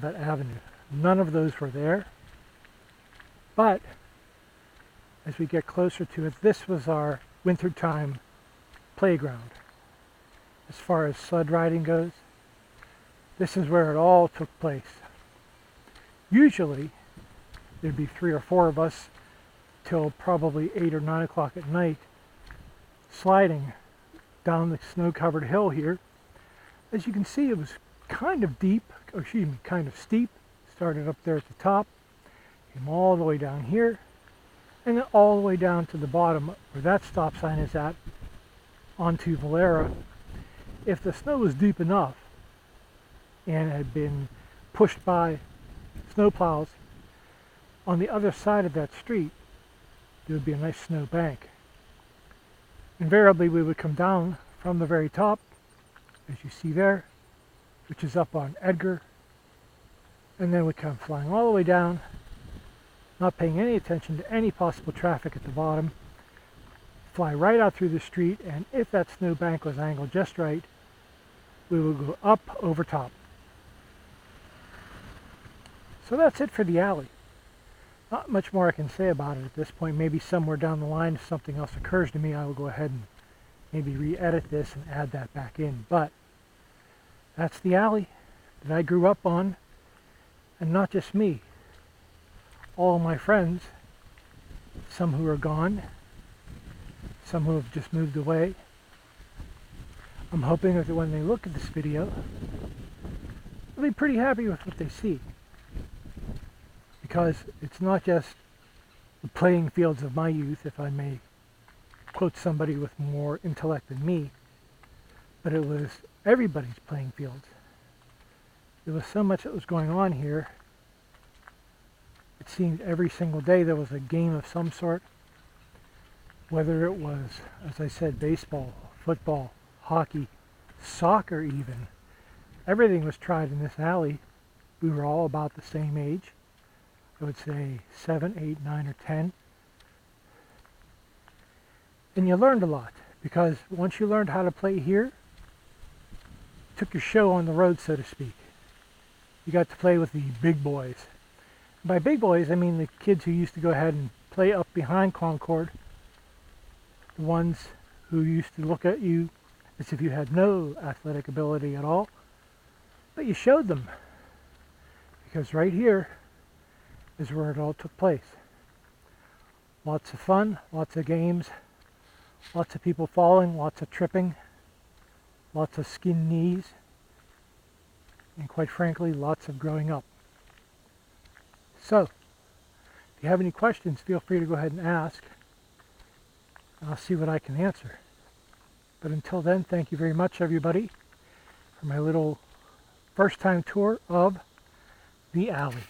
that avenue. None of those were there, but as we get closer to it, this was our wintertime playground. As far as sled riding goes, this is where it all took place. Usually, there'd be 3 or 4 of us till probably 8 or 9 o'clock at night, sliding down the snow-covered hill here. As you can see, it was kind of deep, or excuse me, kind of steep. Started up there at the top, came all the way down here, and then all the way down to the bottom where that stop sign is at, onto Valera. If the snow was deep enough and had been pushed by snowplows, on the other side of that street there would be a nice snow bank. Invariably we would come down from the very top, as you see there, which is up on Edgar, and then we'd come flying all the way down, not paying any attention to any possible traffic at the bottom, fly right out through the street, and if that snow bank was angled just right, we would go up over top. So that's it for the alley. Not much more I can say about it at this point. Maybe somewhere down the line, if something else occurs to me, I will go ahead and maybe re-edit this and add that back in. But that's the alley that I grew up on, and not just me. All of my friends, some who are gone, some who have just moved away. I'm hoping that when they look at this video, they'll be pretty happy with what they see. Because it's not just the playing fields of my youth, if I may quote somebody with more intellect than me, but it was everybody's playing fields. There was so much that was going on here. It seemed every single day there was a game of some sort, whether it was, as I said, baseball, football, hockey, soccer even. Everything was tried in this alley. We were all about the same age. I would say 7, 8, 9, or 10. And you learned a lot, because once you learned how to play here, you took your show on the road, so to speak. You got to play with the big boys. By big boys, I mean the kids who used to go ahead and play up behind Concord, the ones who used to look at you as if you had no athletic ability at all, but you showed them, because right here is where it all took place. Lots of fun, lots of games, lots of people falling, lots of tripping, lots of skinned knees, and quite frankly, lots of growing up. So, if you have any questions, feel free to go ahead and ask. I'll see what I can answer. But until then, thank you very much, everybody, for my little first time tour of the alley.